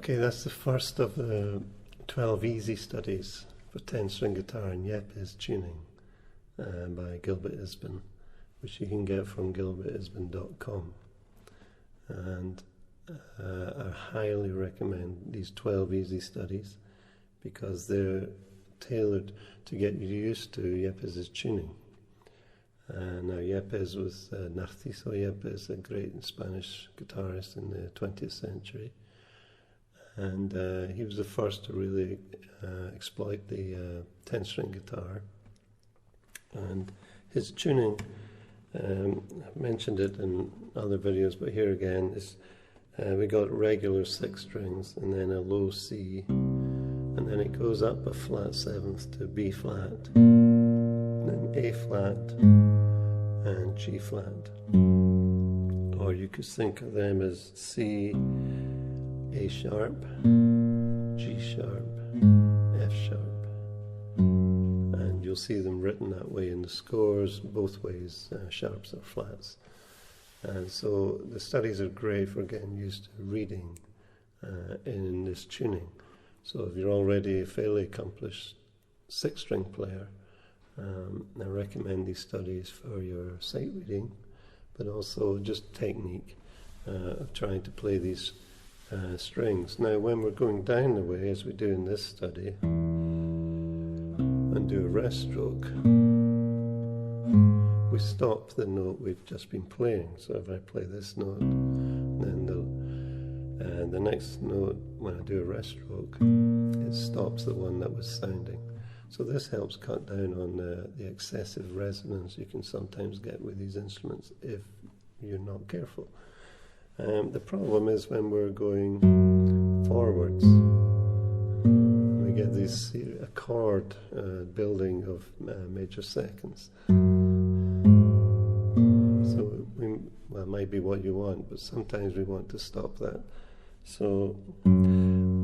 Okay, that's the first of the 12 easy studies for 10-string guitar and Yepes tuning by Gilbert Isbin, which you can get from gilbertisbin.com. And I highly recommend these 12 easy studies because they're tailored to get you used to Yepes' tuning. Now Yepes was Narciso Yepes, a great Spanish guitarist in the 20th century. And he was the first to really exploit the 10-string guitar. And his tuning, I've mentioned it in other videos, but here again, is we got regular 6 strings and then a low C, and then it goes up a flat 7th to B flat, and then A flat and G flat. Or you could think of them as C, A sharp, G sharp, F sharp, and you'll see them written that way in the scores, both ways, sharps or flats. And so the studies are great for getting used to reading in this tuning. So if you're already a fairly accomplished 6-string player, I recommend these studies for your sight reading, but also just technique of trying to play these strings. Now when we're going down the way, as we do in this study, and do a rest stroke, we stop the note we've just been playing. So if I play this note, then the next note, when I do a rest stroke, it stops the one that was sounding. So this helps cut down on the excessive resonance you can sometimes get with these instruments if you're not careful. The problem is when we're going forwards, we get this chord building of major seconds. So well, it might be what you want, but sometimes we want to stop that. So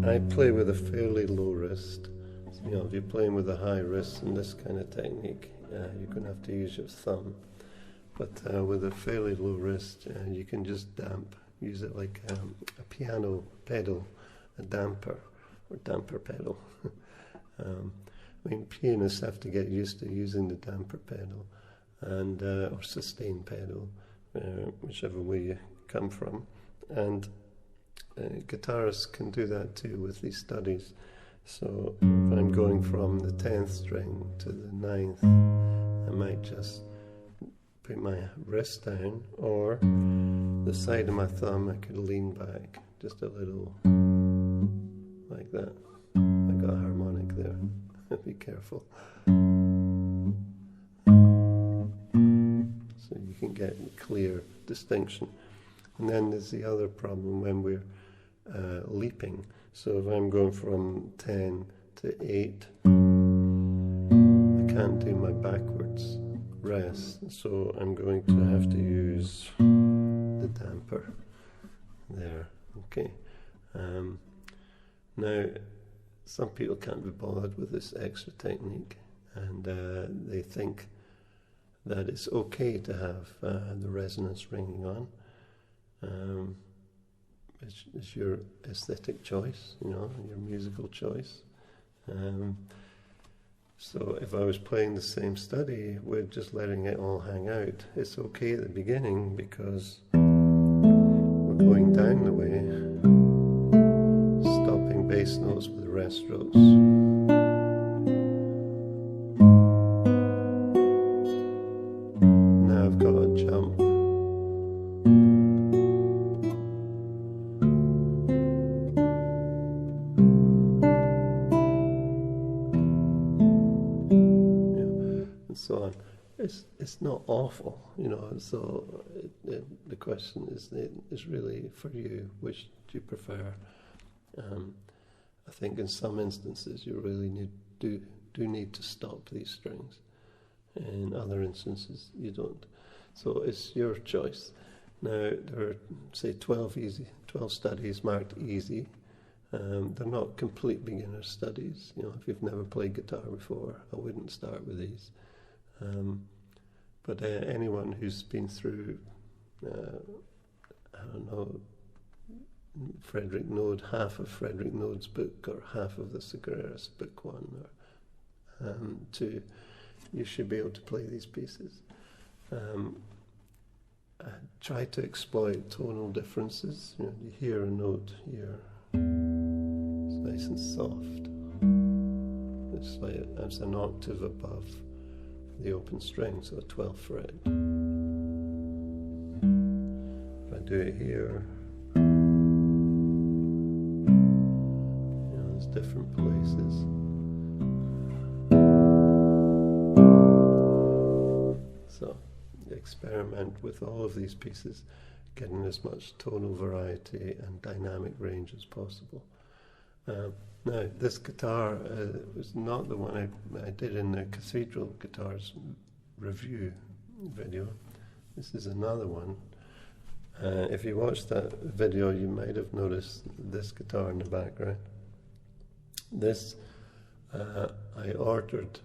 I play with a fairly low wrist. So, if you're playing with a high wrist in this kind of technique, you're going to have to use your thumb. But with a fairly low wrist, you can just use it like a piano pedal, a damper, or damper pedal. Pianists have to get used to using the damper pedal, and or sustain pedal, whichever way you come from. And guitarists can do that too with these studies. So if I'm going from the 10th string to the 9th, I might just put my wrist down, or the side of my thumb I could lean back just a little, like that. I got a harmonic there. Be careful. So you can get clear distinction. And then there's the other problem when we're leaping. So if I'm going from 10 to 8, I can't do my backwards rest, so I'm going to have to use the damper there. Okay. Now, some people can't be bothered with this extra technique, and they think that it's okay to have the resonance ringing on. It's your aesthetic choice, your musical choice. So if I was playing the same study, we're just letting it all hang out. It's okay at the beginning because we're going down the way, stopping bass notes with rest strokes. Now I've got a jump. So on. It's not awful, so the question is really for you, which do you prefer? I think in some instances you really do need to stop these strings. In other instances you don't. So it's your choice. Now there are, say, 12 studies marked easy. They're not complete beginner studies. If you've never played guitar before, I wouldn't start with these. But anyone who's been through, Frederick Node, half of Frederick Node's book, or half of the Segreris book 1 or 2, you should be able to play these pieces. Try to exploit tonal differences. You hear a note here, it's nice and soft. It's an octave above the open string, so a 12th fret. If I do it here, there's different places. So experiment with all of these pieces, getting as much tonal variety and dynamic range as possible. Now, this guitar was not the one I did in the Cathedral Guitars review video. This is another one. If you watched that video, you might have noticed this guitar in the background. This I ordered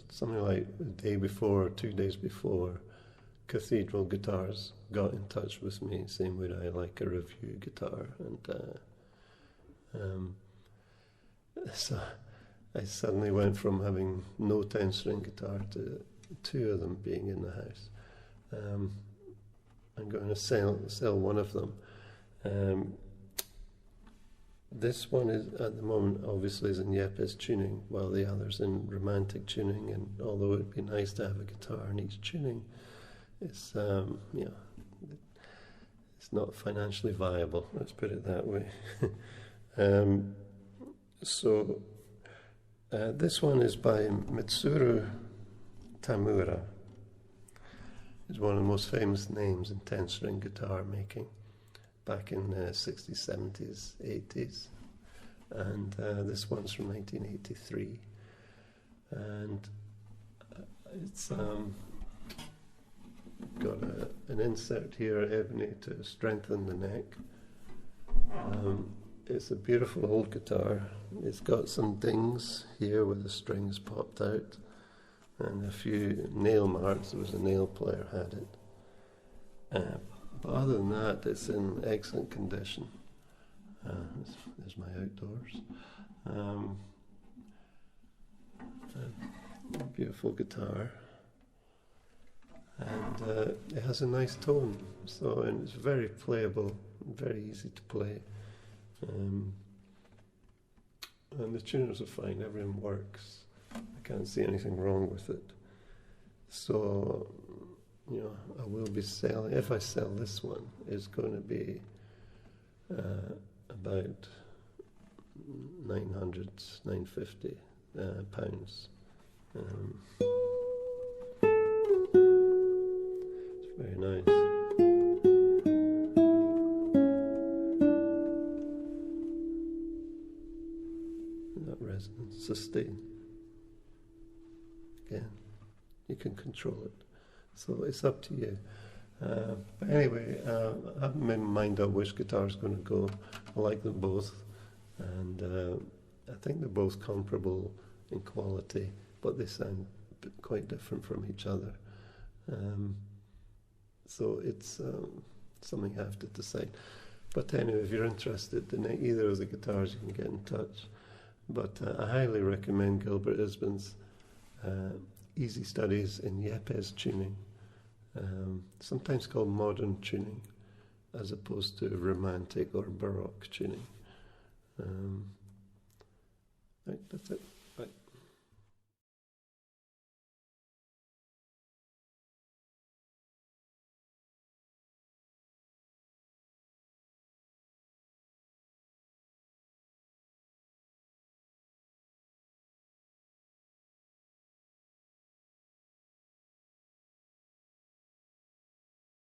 something like the day before or 2 days before. Cathedral Guitars got in touch with me saying would I like a review guitar, and so I suddenly went from having no 10-string guitar to 2 of them being in the house. I'm going to sell one of them. This one is at the moment obviously is in Yepes tuning, while the other's in romantic tuning. And although it'd be nice to have a guitar in each tuning, it's it's not financially viable. Let's put it that way. This one is by Mitsuru Tamura. He's one of the most famous names in 10-string guitar making back in the 60s, 70s, 80s. And this one's from 1983. And it's got an insert here, ebony, to strengthen the neck. It's a beautiful old guitar. It's got some dings here where the strings popped out, and a few nail marks. There was a nail player had it. But other than that, it's in excellent condition. There's my outdoors. A beautiful guitar. And it has a nice tone, and it's very playable, very easy to play. And the tuners are fine, everything works. I can't see anything wrong with it. So, I will be selling, if I sell this one, it's going to be about £950 pounds. It's very nice. Resonance, sustain. Again, you can control it. So it's up to you. But anyway, I haven't made my mind up which guitar is going to go. I like them both. And I think they're both comparable in quality, but they sound quite different from each other. So it's something I have to decide. But anyway, if you're interested in either of the guitars, you can get in touch. But I highly recommend Gilbert Isbin's Easy Studies in Yepes tuning, sometimes called modern tuning, as opposed to romantic or baroque tuning. Right, that's it. Right.